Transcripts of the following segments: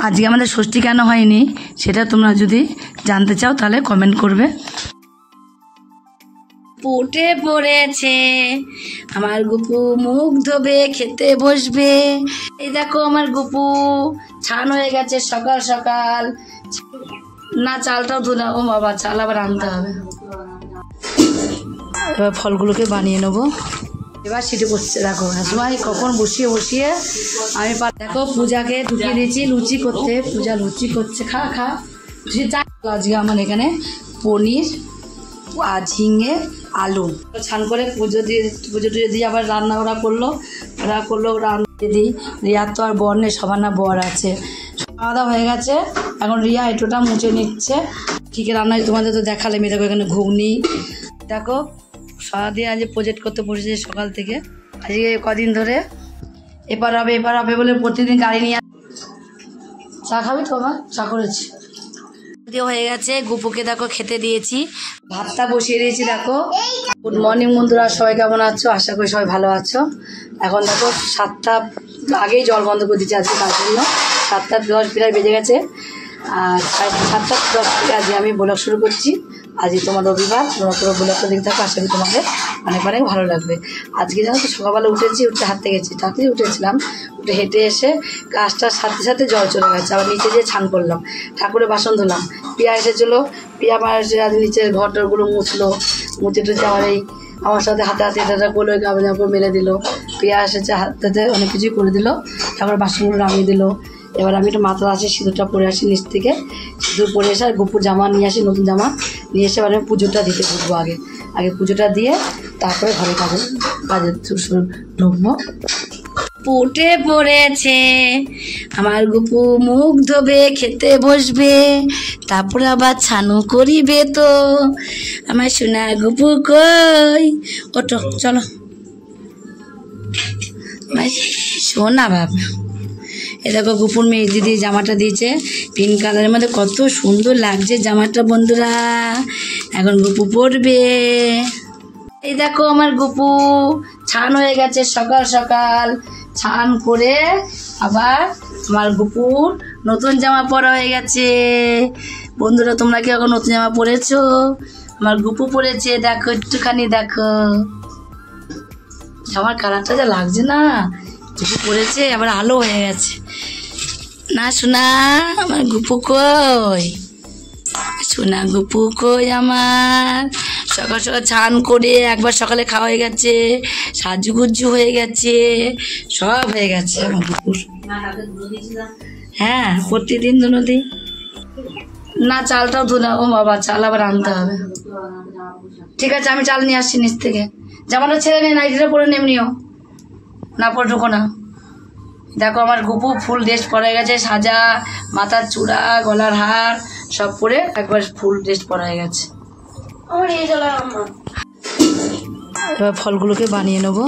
আজকে আমাদের ষষ্ঠী কেন হয়নি সেটা তোমরা যদি জানতে চাও তাহলে কমেন্ট করবে। উঠে পড়েছে আমার গুপু, মুখ ধোবে খেতে বসবে। এই দেখো আমার গুপু ছান হয়ে গেছে সকাল সকাল। না চালটাও ধুলা, ও বাবা চাল আবার আনতে হবে। এবার ফলগুলোকে বানিয়ে নেবো। এবার সিটে বসছে, দেখো সময় কখন বসিয়ে বসিয়ে আমি দেখো পূজাকে ঢুকিয়ে দিয়েছি লুচি করতে। পূজা লুচি করছে, খা খা। আজকে আমার এখানে পনির আর ঝিঙে আলু ছান করে পুজো দিয়ে আবার রান্না ওরা করলো রান্না দিই। রিয়ার তো আর বর নেই, সবার না বর আছে। খাওয়া দাওয়া হয়ে গেছে, এখন রিয়া এটোটা মুছে নিচ্ছে। ঠিক রান্না তোমাদের তো দেখালাম। দেখো এখানে ঘুগনি, দেখো সারাদিন আজ প্রজেক্ট করতে বসেছে সকাল থেকে। আজকে কদিন ধরে এপার হবে বলে প্রতিদিন গাড়ি নিয়ে। চা খাবি তো? আমার চা করেছি হয়ে গেছে। গুপুকে দেখো খেতে দিয়েছি, ভাতটা বসিয়ে দিয়েছি। দেখো গুড মর্নিং বন্ধুরা, সবাই কেমন আছো? আশা করি সবাই ভালো আছো। এখন দেখো 7টা আগেই জল বন্ধ করে দিচ্ছি আজকে তার জন্য। 7:10 প্রায় বেজে গেছে। আর 7:10 থেকে আজকে আমি ব্লগ শুরু করছি। আজকে তোমার রবিবার, তোমরা পুরো ব্লগটা দেখতে থাকো, আশা করি তোমাদের অনেক অনেক ভালো লাগবে। আজকে জানো তো সকালবেলা উঠে হাঁটতে গেছি, তাড়াতাড়ি উঠেছিলাম। উঠে হেঁটে এসে কাজটার সাথে সাথে জল চলে গেছে। আবার নিচে যেয়ে স্নান করলাম, ঠাকুরের বাসন ধুলাম। পিয়া এসেছিলো, পিয়া আমার নিচের ঘরটারগুলো মুছে টুচে আমার সাথে হাতে এটা করলো, কাপড় জাপড় মেলে দিল। পিয়া এসেছে, হাতে অনেক কিছুই করে দিল। তারপর বাসনগুলো নামিয়ে দিল। এবার আমি একটু মাথা আসি, সিঁদুরটা পরে আসি নিচ থেকে। সিঁদুর পরে এসে আর গুপুর জামা নিয়ে আসি, নতুন জামা নিয়ে এসে এবার আমি পুজোটা দিতে ঢুকবো। আগে পুজোটা দিয়ে তারপরে ঘরে কাজে ঢুকবো। উঠে পড়েছে আমার গুপু, মুখ ধোবে খেতে বসবে, তারপরে আবার ছানু করিবে। তো আমার সোনা গুপু কই, ওঠো চলো সোনা বাবা। এ দেখো গুপুর মেয়ে দিদি জামাটা দিয়েছে পিঙ্ক কালারের মধ্যে, কত সুন্দর লাগছে জামাটা বন্ধুরা। এখন গুপু পরবে। এই দেখো আমার গুপু ছান হয়ে গেছে সকাল সকাল। ছান করে আবার আমার গুপুর নতুন জামা পরা হয়ে গেছে। বন্ধুরা তোমরা কি এখন নতুন জামা পরেছো? আমার গুপু পরেছে, দেখো একটুখানি দেখো জামার কালারটা যা লাগছে না। গুপু পরেছে আবার আলো হয়ে গেছে। না শোনা আমার গুপু কই, সোনা গুপু কই আমার? সকাল সকাল ছান করে একবার সকালে খাওয়া হয়ে গেছে, সাজুগুজু হয়ে গেছে, সব হয়ে গেছে আমার গুপুর। হ্যাঁ প্রতিদিন ধুনো দিই। না চালটাও ধুলা, ও বাবা চাল আবার আনতে হবে। ঠিক আছে আমি চাল নিয়ে আসছি নিচ থেকে। জামাটা ছেড়ে নেই, নাইটিটা পরে এমনিও না পরে ঢুকো না। দেখো আমার গুপু ফুল ড্রেস পরে গেছে, সাজা, মাথার চূড়া, গলার হার সব পরে একবার ফুল ড্রেস পরা হয়ে গেছে। এবার ফলগুলোকে বানিয়ে নেবো।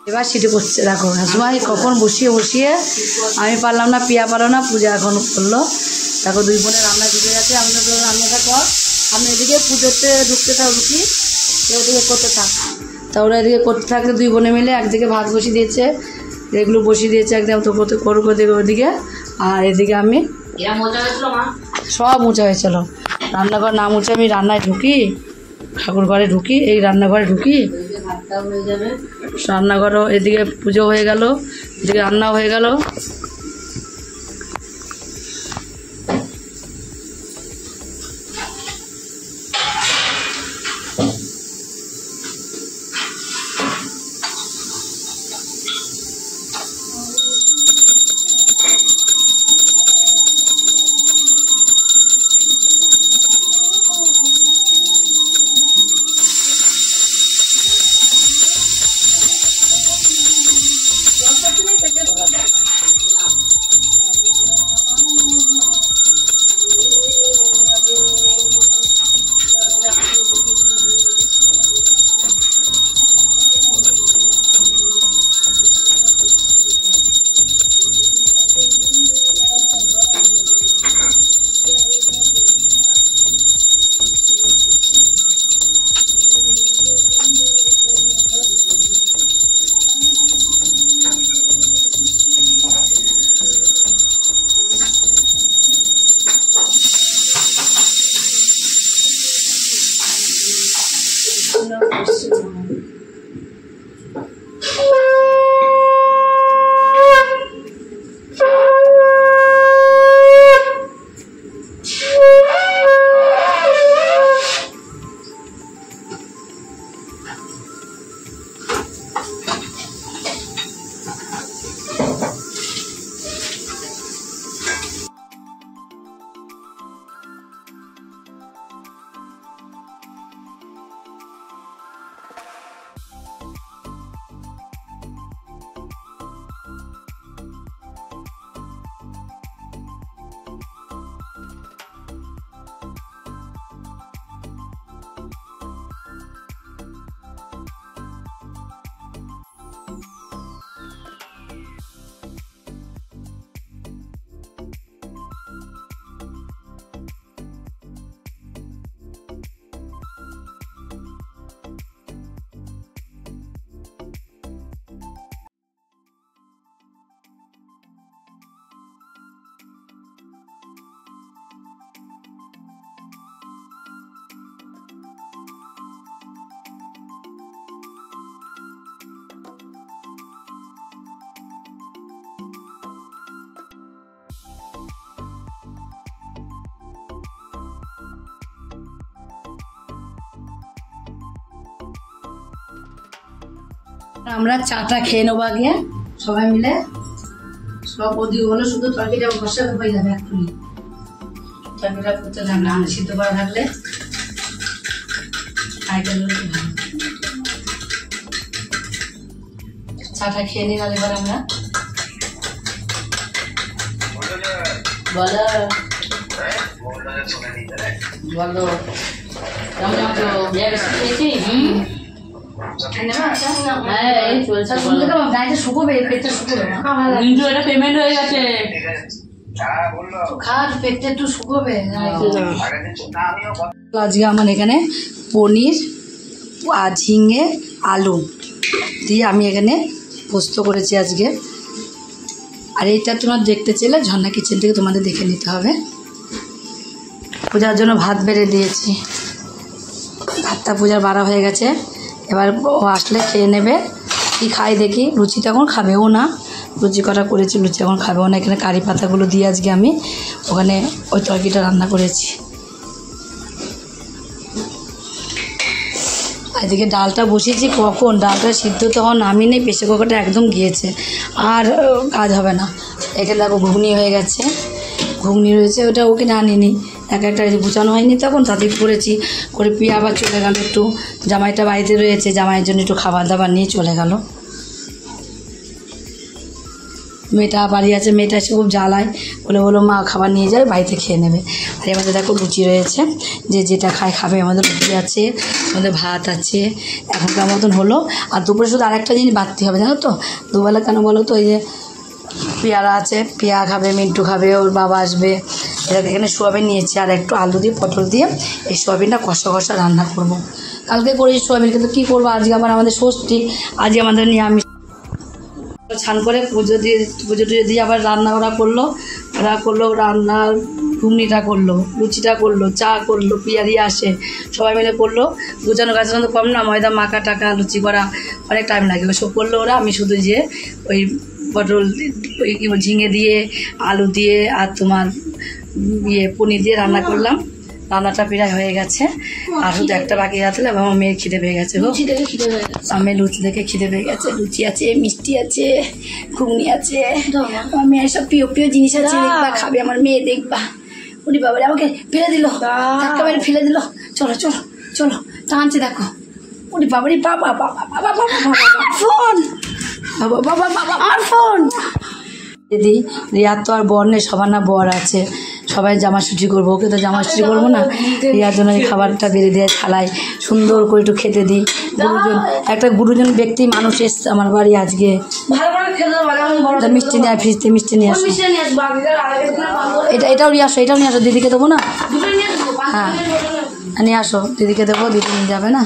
এবার সিটে বসছে, দেখো সময় কখন বসিয়ে আমি পারলাম না, পিয়া পারো না, পূজা এখন করলো। দেখো দুই বোনে রান্না ঢুকে গেছে। আমি রান্নাটা কর, আমি এদিকে পুজোতে ঢুকতে ঢুকি, ওদিকে করতে থাক। তা ওরা এদিকে করতে থাকলে দুই বোনে মিলে একদিকে ভাত বসিয়ে দিয়েছে, এগুলো বসিয়ে দিয়েছে একদম তো করুক ওদিকে। আর এদিকে আমি সব মোচা হয়েছিল। রান্নাঘর না মুছে আমি রান্নায় ঢুকি, ঠাকুর ঘরে ঢুকি, এই রান্নাঘরে ঢুকি। রান্নাঘরও এদিকে পুজো হয়ে গেল, এদিকে রান্নাও হয়ে গেল। আমরা চাটা খেয়ে নেবো আগে সবাই মিলে। সব ওদিকে হলো, শুধু তরকারিটা বসে হয়ে যাবে এক্ষুনি। তরকারিটা করতে থাকলে আমরা সিদ্ধ করা থাকলে চাটা খেয়ে নিলাম। এবার আমরা বলো বলো কেমন আছো? পেমেন্ট হয়ে গেছে, পেটটা একটু শুকোবে। আজকে আমার এখানে পনির আর ঝিঙে আলু দিয়ে আমি এখানে পোস্ত করেছি আজকে। আর এইটা তোমরা দেখতে চাইলে ঝর্ণা কিচেন থেকে তোমাদের দেখে নিতে হবে। পূজার জন্য ভাত বেড়ে দিয়েছি, ভাতটা পূজার বাড়া হয়ে গেছে। এবার ও আসলে খেয়ে নেবে। কি খাই দেখি, লুচিটা এখন খাবেও না, লুচি কটা করেছি, লুচি এখন খাবেও না। এখানে কারি পাতাগুলো দিয়ে আজকে আমি ওখানে ওই তরকারিটা রান্না করেছি। এদিকে ডালটা বসিয়েছি, কখন ডালটা সিদ্ধ তখন নামিয়ে নেই, প্রেসার কুকারটা একদম গিয়েছে, আর কাজ হবে না। এখানে দেখো ঘুগনি হয়ে গেছে, ঘুগনি রয়েছে, ওটা ওকে না নিই একটা গুছানো হয়নি তখন তাদের করেছি। করে পিয়ে আবার চলে গেল একটু, জামাইটা বাড়িতে রয়েছে, জামাইয়ের জন্য একটু খাবার দাবার নিয়ে চলে গেল। মেয়েটা বাড়ি আছে, মেয়েটা এসে খুব জ্বালায়, বলো মা খাবার নিয়ে যায়, বাড়িতে খেয়ে নেবে। আর আমাদের দেখো লুচি রয়েছে, যে যেটা খায় খাবে। আমাদের লুচি আছে, আমাদের ভাত আছে, এখনকার মতন হলো। আর দুপুরে শুধু আরেকটা জিনিস বাড়তে হবে, জানো তো? দুবেলা কেন বলো তো? ওই যে পেয়ারা আছে, পেয়া খাবে, মিন্টু খাবে, ওর বাবা আসবে। এখানে সোয়াবিন নিয়েছি, আর একটু আলু দিয়ে পটল দিয়ে এই সোয়াবিনটা কষা কষা রান্না করব। কালকে করেছি সোয়াবিন, কিন্তু কী করবো, আজকে আবার আমাদের ষষ্ঠী, আজকে আমাদের নিরামিষ। ছান করে পুজো দিয়ে আবার রান্না ওরা করলো রান্না, ঘুগনিটা করলো, লুচিটা করলো, চা করলো, পিয়া দিয়ে আসে, সবাই মিলে করলো। গুছানো গাছানো তো কম না, ময়দা মাখা টাকা লুচি করা অনেক টাইম লাগে, ওসব করলো ওরা। আমি শুধু যে ওই পটল ওই ঝিঙে দিয়ে আলু দিয়ে আর তোমার পনির দিয়ে রান্না করলাম। রান্নাটা প্রায় হয়ে গেছে, আর শুধু একটা বাকি রাখলে আমার মেয়ের খিদে পেয়ে গেছে। আমি লুচি দেখে খিদে পেয়ে গেছে। লুচি আছে, মিষ্টি আছে, ঘুগনি আছে, আমার মেয়ের সব প্রিয় জিনিস আছে, দেখবা খাবে আমার মেয়ে, দেখবা। উনি বাবারে আমাকে ফেলে দিল, ধাক্কা মেরে ফেলে দিল। চলো চলো চলো, টানছে দেখো। উনি বাবারি বাবা ফোন, বাবা আর ফোন। দিদি রিয়ার তো আর বর নেই, সবার না বর আছে, সবাই জামাষষ্ঠী করবো, ওকে তো জামাষষ্ঠী করবো না। রিয়ার জন্য এই খাবারটা বেড়ে দিয়ে থালায় সুন্দর করে একটু খেতে দিই। একটা গুরুজন ব্যক্তি মানুষ এসছে আমার বাড়ি আজকে। মিষ্টি নিয়ে ফ্রিজতে মিষ্টি নিয়ে আসো, এটাও নিয়ে আসো, এটাও নিয়ে আসো, দিদিকে দেবো না? হ্যাঁ নিয়ে আসো, দিদিকে দেবো, দিদি নিয়ে যাবে না।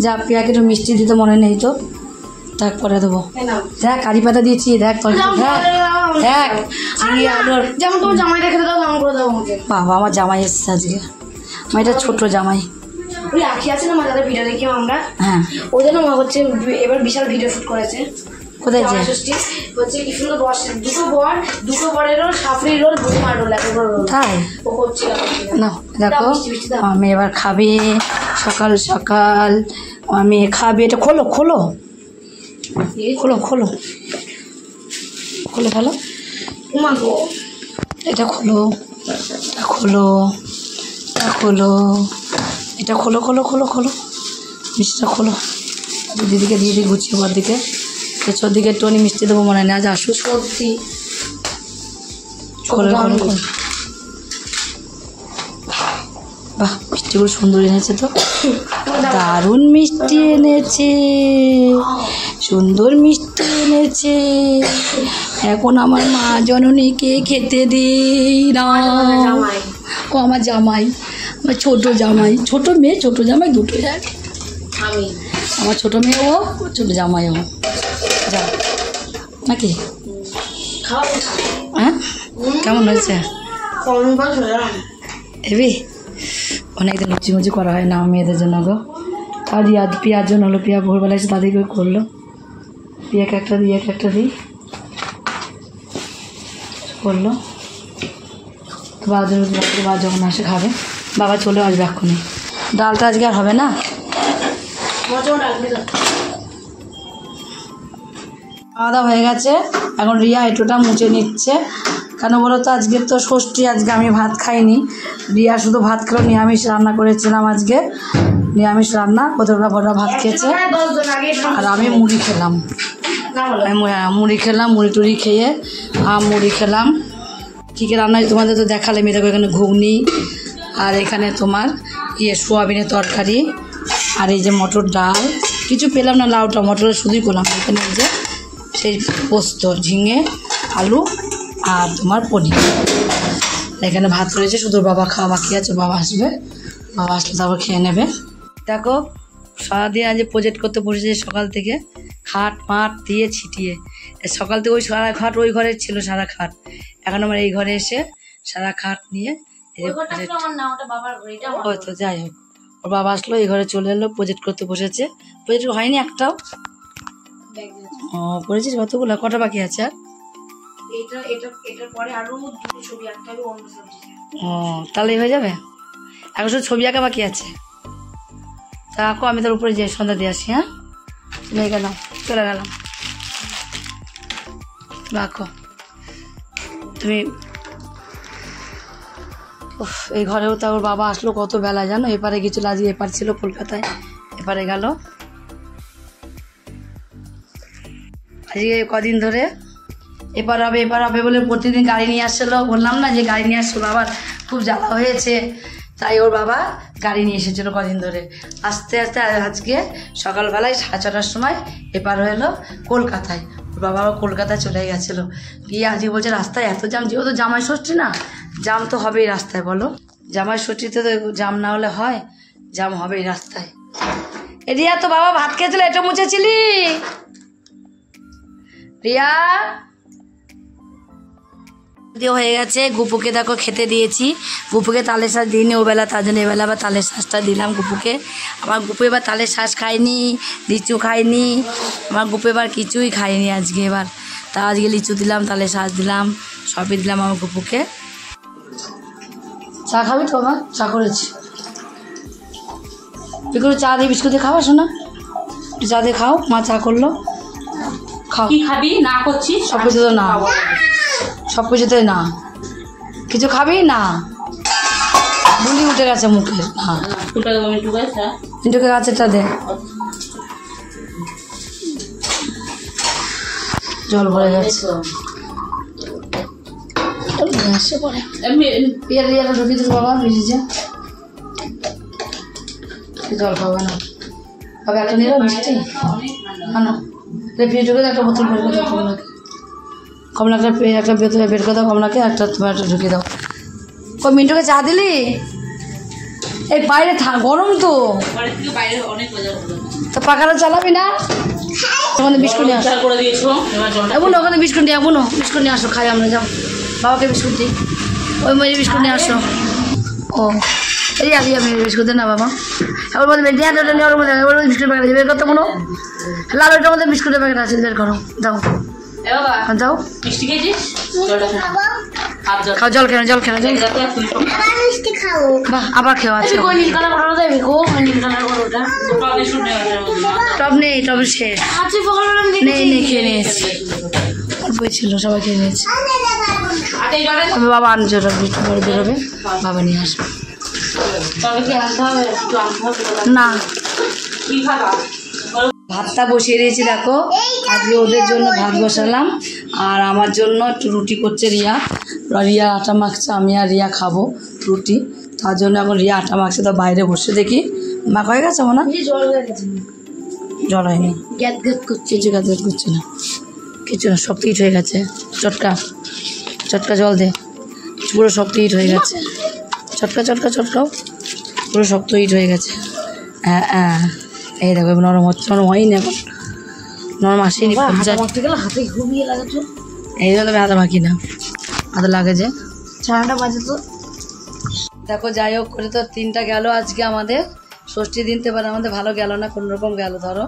যা পিয়াকে একটু মিষ্টি দিতে মনে নেই তো, দেখ পরে দেবো। দেখ কারি পাতা দিয়েছি, দেখ দেখ যেমন তোমার জামাইটা খেতে দাও তেমন করে দাও আমাকে। বাবা আমার জামাই এসছে আজকে, আমার এটা ছোট জামাই। ওই আখি আছে না মা, যাদের ভিডিও দেখি আমরা, হ্যাঁ ওই জন্য মা হচ্ছে এবার বিশাল ভিডিও শুট করেছে। কোথায় যে হচ্ছে কি সুন্দর দুটো বরেরও সাফরি রোল, বুমার রোল, এতগুলো রোল তাই ও করছিল। না দেখো আমি এবার খাবে সকাল সকাল, আমি খাবে। এটা খোলো খোলো খোলো খোলো খোলো ভালো, উমা গো এটা খোলো, এটা খোলো, এটা খোলো, এটা খোলো খোলো খোলো খোলো, মিষ্টিটা খোলো। দিদিকে দিয়ে দিই গুছিয়ে ওর দিকে, পেছর দিকে একটুখানি মিষ্টি দেবো মনে নেই, আজ আসুক। সত্যি খোলো খোলো খোলো। বাহ মিষ্টিগুলো সুন্দর এনেছে তো, দারুণ মিষ্টি এনেছে, সুন্দর মিষ্টি এনেছে। এখন আমার মা জননীকে খেতে দিই না। ও আমার জামাই, আমার ছোট জামাই, ছোট মেয়ে ছোট জামাই দুটো যায়। আমি আমার ছোট মেয়ে ও, ছোট জামাই ও, যা নাকি? হ্যাঁ কেমন হয়েছে? এবি অনেকদিন লুচি মুচি করা হয় না মেয়েদের জন্য গো। আর পিয়ার জন্য হলো, পিয়া ভোরবেলা এসে তাদেরকে করলো, পিয়াকে একটা দিই, একটা দিই করলো। তো বাবা যখন আসে খাবে, বাবা চলে আসবে এক্ষুনি। ডালটা আজকে আর হবে না, খাওয়া দাওয়া হয়ে গেছে। এখন রিয়া এঁটোটা মুছে নিচ্ছে, কেন বলো তো আজকে তো ষষ্ঠী, আজকে আমি ভাত খাইনি। রিয়া শুধু ভাত খেলো, নিরামিষ রান্না করেছিলাম আজকে, নিরামিষ রান্না। কতটা বড় ভাত খেয়েছে, আর আমি মুড়ি খেলাম, মুড়ি খেলাম, মুড়ি টুড়ি খেয়ে মুড়ি খেলাম। কী কী রান্না তোমাদের তো দেখালে, মেয়ে দেখো এখানে ঘুগনি, আর এখানে তোমার সোয়াবিনের তরকারি, আর এই যে মটর ডাল, কিছু পেলাম না, লাউ টমাটোর শুধুই করলাম। এখানে এই যে সেই পোস্ত, ঝিঙে, আলু আর তোমার পনির। এখানে ভাত রয়েছে, শুধু বাবা খাওয়া বাকি আছে, বাবা আসবে, বাবা আসলে তারপর খেয়ে নেবে। দেখো সারাদিন আজ প্রজেক্ট করতে বসেছে সকাল থেকে, খাট মাঠ দিয়ে ছিটিয়ে। সকাল থেকে ওই সারা খাট ওই ঘরে ছিল, সারা খাট। এখন আমার এই ঘরে এসে সারা খাট নিয়ে ওই তো যাই হোক, ওর বাবা আসলো, এই ঘরে চলে এলো, প্রজেক্ট করতে বসেছে। প্রজেক্ট হয়নি একটাও। ও করেছিস কতগুলো, কটা বাকি আছে আর? ও তাহলেই হয়ে যাবে, এখন শুধু ছবি আঁকা বাকি আছে। তা আঁকো, আমি তার উপরে যে সন্ধ্যা দিয়ে আসি। হ্যাঁ নিয়ে গেলাম, চলে গেলাম, আঁকো তুমি। এই ঘরেও তা ওর বাবা আসলো কত বেলা জানো, এপারে গেছিলো, আজকে এপার ছিল কলকাতায়, এপারে গেল আজকে কদিন ধরে। এপার হবে বলে প্রতিদিন গাড়ি নিয়ে আসছিলো, বললাম না যে গাড়ি নিয়ে আসছিলো, আবার খুব জ্বালা হয়েছে, তাই ওর বাবা গাড়ি নিয়ে এসেছিলো কদিন ধরে। আস্তে আস্তে আজকে সকালবেলায় 6:30টার সময় এপার হলো কলকাতায়। ওর বাবা আবার কলকাতায় চলে গেছিলো, গিয়ে আজকে বলছে রাস্তায় এত জাম, যেহেতু জামাই ষষ্ঠী না, জাম তো হবেই রাস্তায়, বলো জামাই ষষ্ঠীতে তো জাম না হলে হয়, জাম হবেই রাস্তায়। রিয়া তো বাবা ভাত খেয়েছিল, এটা মুছেছিলি রিয়া? হয়ে গেছে, গুপুকে দেখো খেতে দিয়েছি। গুপুকে তালের শ্বাস দিইনি ওবেলা, তার জন্য এবেলা আবার তালের শ্বাসটা দিলাম গুপুকে। আমার গুপু এবার তালের শ্বাস খায়নি, লিচু খায়নি, আমার গুপু এবার কিছুই খায়নি আজকে। এবার তা আজকে লিচু দিলাম, তালের শ্বাস দিলাম, সবই দিলাম আমার গুপুকে। চা খাবি তো? আমার চা করেছি, একটু চা দিয়ে বিস্কুট দিয়ে খাওয়া, শোনা চা দিয়ে খাও, মা চা করলো, খাও। কি খাবি না করছিস? সব কিছু তো না, সব কিছুতে না, কিছু খাবি না, বুলি উঠে গেছে মুখে। হ্যাঁ মিন্টুকে গাছেরটা দে, জল ভরে গেছে, পিয়াটা ঢুকিয়ে দিল বাবা, ভিজেছে, জল খাবে না। বাবা একটা নিল মিষ্টি, না রেফ্রিজারেটরে ঢুকে একটা বোতল বের করে দাও কমলাকে, কমলাকে একটা ভেতরে বের করে দাও, কমলাকে একটা তোমার একটা ঢুকিয়ে দাও। কই মিন্টুকে চা দিলি? এই বাইরে গরম তো, তো পাখাটা চালাবি না? ওখানে বিস্কুট নিয়ে আসো, এমন ওখানে বিস্কুট নিয়ে এমন বিস্কুট নিয়ে আসো, খাই আমরা, যাও বাবাকে বিস্কুট দিই, ওই মেয়ে বিস্কুট নিয়ে আসো। ও এই আগে আমি বিস্কুট না বাবা এবার মধ্যে ওর মধ্যে বিস্কুট প্যাকেট আছে বের করতে কোনো লাল ওটার মধ্যে বিস্কুটের প্যাকেট আছে বের করো দাও দাও খাও জল খেলো জল খেলো জল বাহ আবার খেও আছে টব নেই টবের শেষ নেই নেই খেয়ে নিয়েছি অল্পই ছিল সবাই খেয়ে নিয়েছে বাবা আনছে ওটা পরে বেরোবে বাবা নিয়ে আসবে না ভাতটা বসিয়ে দিয়েছি দেখো আজকে ওদের জন্য ভাত বসালাম আর আমার জন্য একটু রুটি করছে রিয়া রিয়া আটা মাখছে আমি আর রিয়া খাবো রুটি তার জন্য এখন রিয়া আটা মাখছে তো বাইরে বসে দেখি মাখ হয়ে গেছে মনে জল হয়নি গ্যাদ গ্যাদ করছে কিছু গ্যাদ গ্যাদ করছে না কিছু না শক্ত হিট হয়ে গেছে চটকা চটকা জল দে পুরো শক্ত হিট হয়ে গেছে চটকা চটকা চটকাও পুরো শক্ত হিট হয়ে গেছে হ্যাঁ হ্যাঁ এই দেখো নরম হচ্ছে নরম হয়নি এখন নরম আসেনি হাতে ঘুমিয়ে লাগে তো এই জন্য আমি হাতে মাখি না হাতে লাগে যে ছানাটা বাজে তো দেখো যাই হোক করে তো 3টা গেল আজকে আমাদের ষষ্ঠী দিনতে পারে আমাদের ভালো গেল না কোনোরকম গেল ধরো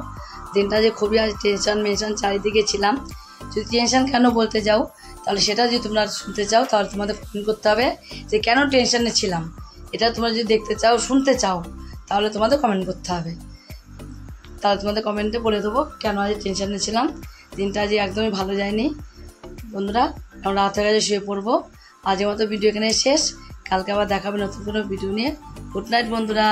দিনটা যে খুবই আজ টেনশন চারিদিকে ছিলাম যদি টেনশন কেন বলতে যাও তাহলে সেটা যদি তোমরা শুনতে চাও তাহলে তোমাদের ফোন করতে হবে যে কেন টেনশনে ছিলাম এটা তোমরা যদি দেখতে চাও শুনতে চাও তাহলে তোমাদের কমেন্ট করতে হবে তাহলে তোমাদের কমেন্টে বলে দেবো কেন আজ টেনশনে ছিলাম দিনটা আজ একদমই ভালো যায়নি বন্ধুরা আমরা রাত হয়ে গেছে শুয়ে পড়বো আজকের মতো ভিডিও এখানে শেষ কালকে আবার দেখাবে নতুন কোনো ভিডিও নিয়ে গুড নাইট বন্ধুরা।